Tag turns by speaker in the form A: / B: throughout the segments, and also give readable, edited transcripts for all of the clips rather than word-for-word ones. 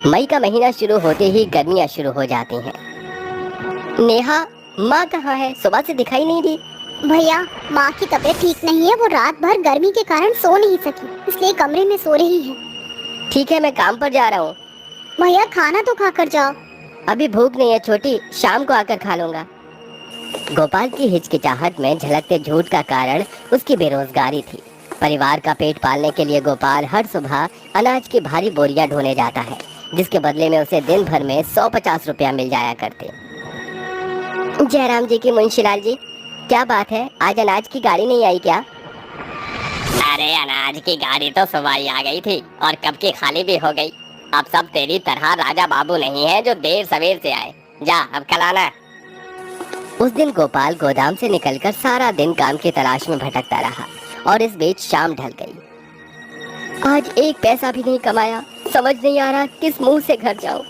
A: मई का महीना शुरू होते ही गर्मियां शुरू हो जाती हैं। नेहा, माँ कहाँ है? सुबह से दिखाई नहीं दी।
B: भैया, माँ की तबीयत ठीक नहीं है। वो रात भर गर्मी के कारण सो नहीं सकी, इसलिए कमरे में सो रही है।
A: ठीक है, मैं काम पर जा रहा हूँ।
B: भैया, खाना तो खा कर जाओ।
A: अभी भूख नहीं है छोटी, शाम को आकर खा लूंगा। गोपाल की हिचकिचाहट में झलकते झूठ का कारण उसकी बेरोजगारी थी। परिवार का पेट पालने के लिए गोपाल हर सुबह अनाज की भारी बोरियां ढोने जाता है, जिसके बदले में उसे दिन भर में 150 रुपया मिल जाया करते। जयराम जी की मुंशीलाल जी, क्या बात है, आज अनाज की गाड़ी नहीं आई क्या? अरे अनाज की गाड़ी तो सुबह ही आ गई थी और कब की खाली भी हो गई। अब सब तेरी तरह राजा बाबू नहीं है जो देर सवेर से आए। जा अब कल आना। उस दिन गोपाल गोदाम से निकलकर सारा दिन काम की तलाश में भटकता रहा और इस बीच शाम ढल गई। आज एक पैसा भी नहीं कमाया, समझ नहीं आ रहा किस मुंह से घर जाऊं।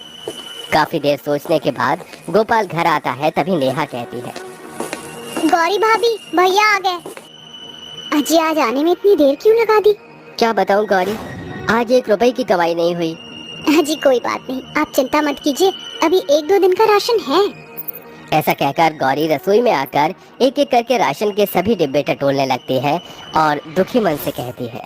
A: काफी देर सोचने के बाद गोपाल घर आता है, तभी नेहा कहती है,
B: गौरी भाभी, भैया आ गए। अजी, आज आने में इतनी देर क्यों लगा दी?
A: क्या बताऊं गौरी, आज 1 रुपए की कमाई नहीं हुई।
B: अजी, कोई बात नहीं, आप चिंता मत कीजिए, अभी 1-2 दिन का राशन है।
A: ऐसा कहकर गौरी रसोई में आकर एक एक करके राशन के सभी डिब्बे टटोलने लगती है और दुखी मन से कहती है,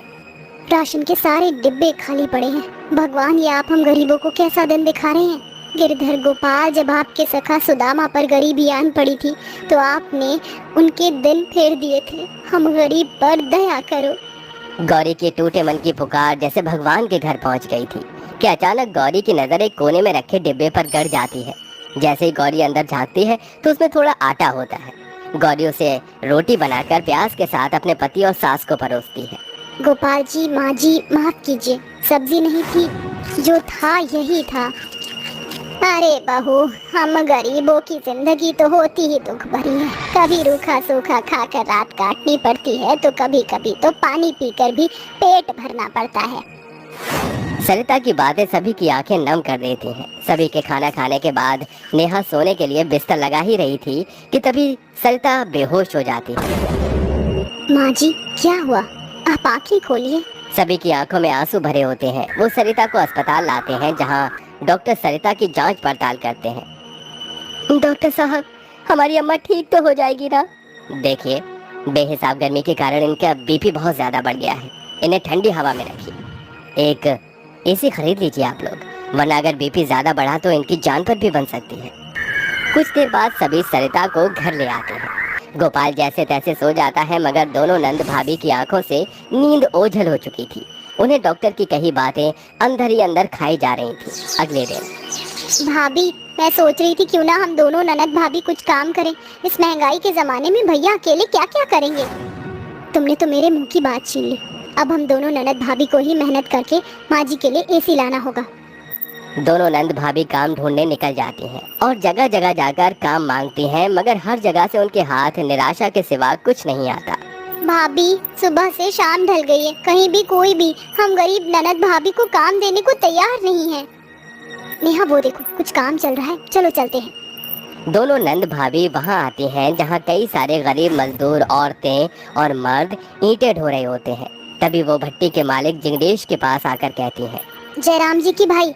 B: राशन के सारे डिब्बे खाली पड़े हैं। भगवान, ये आप हम गरीबों को कैसा दिन दिखा रहे हैं। गिरधर गोपाल, जब आपके सखा सुदामा पर गरीबी आन पड़ी थी तो आपने उनके दिन फेर दिए थे। हम गरीब पर दया करो।
A: गौरी के टूटे मन की पुकार जैसे भगवान के घर पहुंच गई थी कि अचानक गौरी की नजर एक कोने में रखे डिब्बे पर गड़ जाती है। जैसे ही गौरी अंदर झांकती है तो उसमें थोड़ा आटा होता है। गौरी उसे रोटी बनाकर प्याज के साथ अपने पति और सास को परोसती है।
B: गोपाल जी, माँ जी, माफ कीजिए, सब्जी नहीं थी, जो था यही था। अरे बहू, हम गरीबों की जिंदगी तो होती ही दुख भरी है। कभी रूखा सूखा खाकर रात काटनी पड़ती है तो कभी कभी तो पानी पीकर भी पेट भरना पड़ता है।
A: सरिता की बातें सभी की आंखें नम कर देती हैं। सभी के खाना खाने के बाद नेहा सोने के लिए बिस्तर लगा ही रही थी कि तभी सरिता बेहोश हो जाती है।
B: माँ जी, क्या हुआ? आप आंखें खोलिए।
A: सभी की आंखों में आंसू भरे होते हैं। वो सरिता को अस्पताल लाते हैं, जहां डॉक्टर सरिता की जांच पड़ताल करते हैं। डॉक्टर साहब, हमारी अम्मा ठीक तो हो जाएगी ना? देखिए, बेहिसाब गर्मी के कारण इनका बीपी बहुत ज्यादा बढ़ गया है। इन्हें ठंडी हवा में रखिए। एक एसी खरीद लीजिए आप लोग, वरना अगर बीपी ज्यादा बढ़ा तो इनकी जान पर भी बन सकती है। कुछ देर बाद सभी सरिता को घर ले आते हैं। गोपाल जैसे तैसे सो जाता है, मगर दोनों नंद भाभी की आंखों से नींद ओझल हो चुकी थी। उन्हें डॉक्टर की कही बातें अंदर ही अंदर खाई जा रही थी। अगले दिन,
B: भाभी, मैं सोच रही थी क्यों ना हम दोनों ननद भाभी कुछ काम करें। इस महंगाई के जमाने में भैया अकेले क्या क्या करेंगे। तुमने तो मेरे मुंह की बात छीन ली। अब हम दोनों ननद भाभी को ही मेहनत करके माँ जी के लिए एसी लाना होगा।
A: दोनों नंद भाभी काम ढूंढने निकल जाती हैं और जगह जगह जाकर काम मांगती हैं, मगर हर जगह से उनके हाथ निराशा के सिवा कुछ नहीं आता।
B: भाभी, सुबह से शाम ढल गई है, कहीं भी कोई भी हम गरीब ननद भाभी को काम देने को तैयार नहीं है। नेहा, वो देखो, कुछ काम चल रहा है, चलो चलते हैं।
A: दोनों नंद भाभी वहां आती हैं जहां कई सारे गरीब मजदूर, औरतें और मर्द ईंटें ढो रहे होते हैं। तभी वो भट्टी के मालिक जिगनेश के पास आकर कहती हैं,
B: जयराम जी की भाई,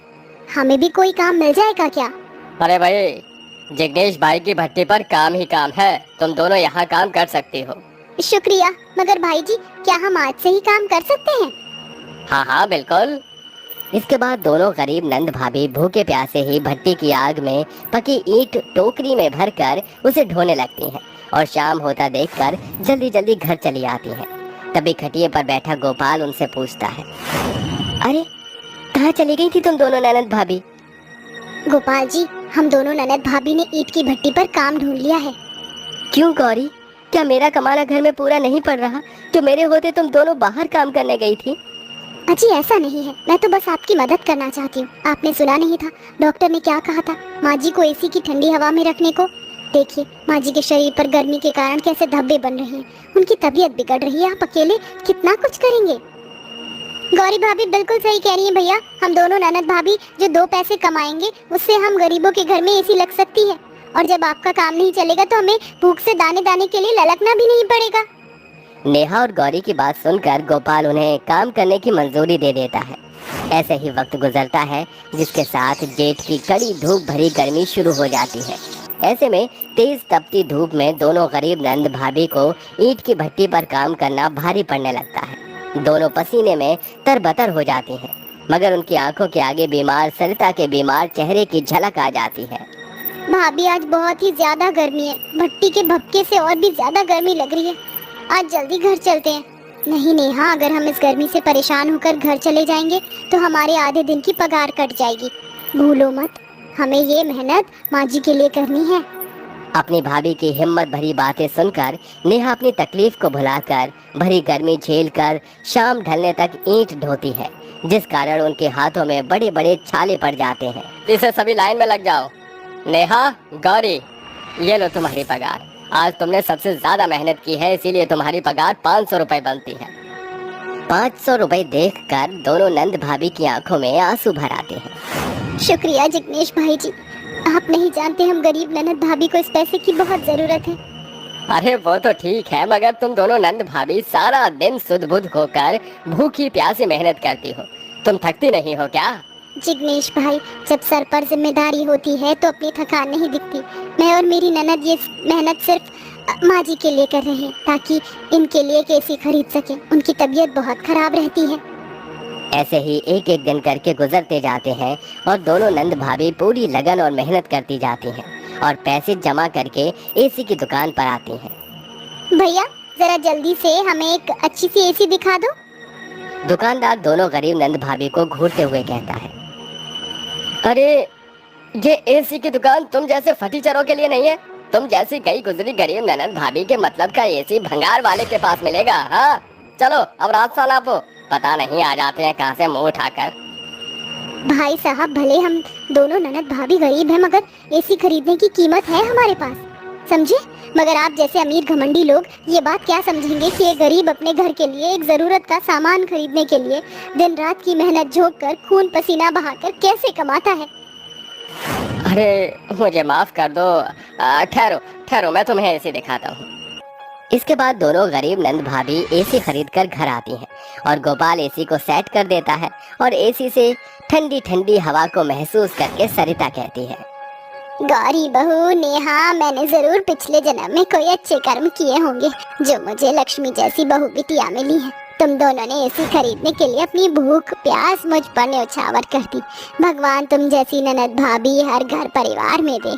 B: हमें भी कोई काम मिल जाएगा क्या?
A: अरे भाई, जिग्नेश भाई की भट्टी पर काम ही काम है, तुम दोनों यहाँ काम कर सकती हो।
B: शुक्रिया, मगर भाई जी, क्या हम आज से ही काम कर सकते हैं?
A: हाँ हाँ, बिल्कुल। इसके बाद दोनों गरीब नंद भाभी भूखे प्यासे ही भट्टी की आग में पकी ईंट टोकरी में भरकर उसे ढोने लगती हैं और शाम होता देखकर जल्दी जल्दी घर चली आती हैं। तभी खटिए पर बैठा गोपाल उनसे पूछता है, अरे कहाँ चली गई थी तुम दोनों ननद भाभी?
B: गोपाल जी, हम दोनों ननद भाभी ने ईंट की भट्टी पर काम ढूंढ लिया है।
A: क्यों गौरी, क्या मेरा कमाना घर में पूरा नहीं पड़ रहा? जो मेरे होते तुम दोनों बाहर काम करने गई थी।
B: अजी, ऐसा नहीं है, मैं तो बस आपकी मदद करना चाहती हूँ। आपने सुना नहीं था डॉक्टर ने क्या कहा था माँ जी को एसी की ठंडी हवा में रखने को? देखिए, माँ जी के शरीर पर गर्मी के कारण कैसे धब्बे बन रहे हैं, उनकी तबीयत बिगड़ रही है। आप अकेले कितना कुछ करेंगे? गौरी भाभी बिल्कुल सही कह रही है भैया। हम दोनों ननद भाभी जो 2 पैसे कमाएंगे, उससे हम गरीबों के घर में एसी लग सकती है। और जब आपका काम नहीं चलेगा तो हमें भूख से दाने दाने के लिए ललकना भी नहीं पड़ेगा।
A: नेहा और गौरी की बात सुनकर गोपाल उन्हें काम करने की मंजूरी दे देता है। ऐसे ही वक्त गुजरता है जिसके साथ जेठ की कड़ी धूप भरी गर्मी शुरू हो जाती है। ऐसे में तेज तपती धूप में दोनों गरीब नंद भाभी को ईंट की भट्टी पर काम करना भारी पड़ने लगता है। दोनों पसीने में तरबतर हो जाती हैं, मगर उनकी आंखों के आगे बीमार सरिता के बीमार चेहरे की झलक आ जाती है।
B: भाभी आज बहुत ही ज्यादा गर्मी है, भट्टी के भपके से और भी ज्यादा गर्मी लग रही है। आज जल्दी घर चलते हैं। नहीं नेहा, अगर हम इस गर्मी से परेशान होकर घर चले जाएंगे तो हमारे आधे दिन की पगार कट जाएगी। भूलो मत, हमें ये मेहनत माँ जी के लिए करनी है।
A: अपनी भाभी की हिम्मत भरी बातें सुनकर नेहा अपनी तकलीफ को भुलाकर भरी गर्मी झेलकर शाम ढलने तक ईंट ढोती है, जिस कारण उनके हाथों में बड़े बड़े छाले पड़ जाते हैं। इसे सभी लाइन में लग जाओ। नेहा, गौरी, ये लो तुम्हारी पगार। आज तुमने सबसे ज्यादा मेहनत की है, इसीलिए तुम्हारी पगार 500 रुपए बनती है। 500 रुपए देखकर दोनों नंद भाभी की आंखों में आंसू भर आते हैं।
B: शुक्रिया जिग्नेश भाई जी, आप नहीं जानते हम गरीब ननद भाभी को इस पैसे की बहुत जरूरत है।
A: अरे वो तो ठीक है, मगर तुम दोनों नंद भाभी सारा दिन सुध बुध होकर भूखी प्यासी मेहनत करती हो, तुम थकती नहीं हो क्या?
B: जिग्नेश भाई, जब सर पर जिम्मेदारी होती है तो अपनी थकान नहीं दिखती। मैं और मेरी ननद ये मेहनत सिर्फ माँ जी के लिए कर रहे हैं, ताकि इनके लिए एक एसी खरीद सके। उनकी तबीयत बहुत खराब रहती है।
A: ऐसे ही एक एक दिन करके गुजरते जाते हैं और दोनों नंद भाभी पूरी लगन और मेहनत करती जाती हैं और पैसे जमा करके एसी की दुकान पर आती हैं।
B: भैया, जरा जल्दी से हमें एक अच्छी सी एसी दिखा दो।
A: दुकानदार दोनों गरीब नंद भाभी को घूरते हुए कहता है, अरे ये एसी की दुकान तुम जैसे फटीचरों के लिए नहीं है। तुम जैसी कई गुजरी गरीब ननद भाभी के मतलब का एसी भंगार वाले के पास मिलेगा। हाँ चलो अब रात साल आपो, पता नहीं आ जाते हैं कहाँ से मुंह उठाकर।
B: भाई साहब, भले हम दोनों ननद भाभी गरीब हैं, मगर एसी खरीदने की कीमत है हमारे पास, समझे? मगर आप जैसे अमीर घमंडी लोग ये बात क्या समझेंगे कि एक गरीब अपने घर के लिए एक जरूरत का सामान खरीदने के लिए दिन रात की मेहनत झोंक कर खून पसीना बहाकर कैसे कमाता है।
A: अरे मुझे माफ कर दो, ठहरो ठहरो, मैं तुम्हें एसी दिखाता हूँ। इसके बाद दोनों गरीब नंद भाभी एसी खरीदकर घर आती हैं और गोपाल एसी को सेट कर देता है और एसी से ठंडी ठंडी हवा को महसूस करके सरिता कहती है,
B: गौरी बहू नेहा, मैंने जरूर पिछले जन्म में कोई अच्छे कर्म किए होंगे जो मुझे लक्ष्मी जैसी बहू बिटिया मिली है। तुम दोनों ने एसी खरीदने के लिए अपनी भूख प्यास मुझ पर न्यौछावर कर दी। भगवान तुम जैसी ननद भाभी हर घर परिवार में दे।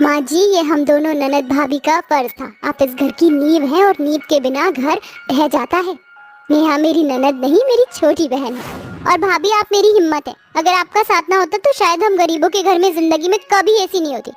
B: माँ जी, ये हम दोनों ननद भाभी का फर्ज था। आप इस घर की नींव हैं और नींव के बिना घर ढह जाता है। नेहा मेरी ननद नहीं, मेरी छोटी बहन है, और भाभी आप मेरी हिम्मत है। अगर आपका साथ ना होता तो शायद हम गरीबों के घर में जिंदगी में कभी एसी नहीं होती।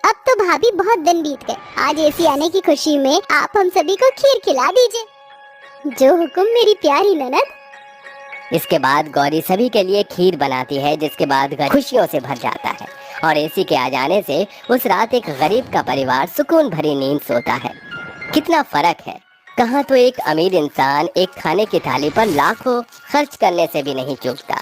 B: अब तो भाभी बहुत दिन बीत गए, आज एसी आने की खुशी में आप हम सभी को खीर खिला दीजिए। जो हुक्म मेरी प्यारी ननद।
A: इसके बाद गौरी सभी के लिए खीर बनाती है, जिसके बाद घर खुशियों से भर जाता है और एसी के आ जाने से उस रात एक गरीब का परिवार सुकून भरी नींद सोता है। कितना फर्क है, कहाँ तो एक अमीर इंसान एक खाने की थाली पर लाखों खर्च करने से भी नहीं चूकता।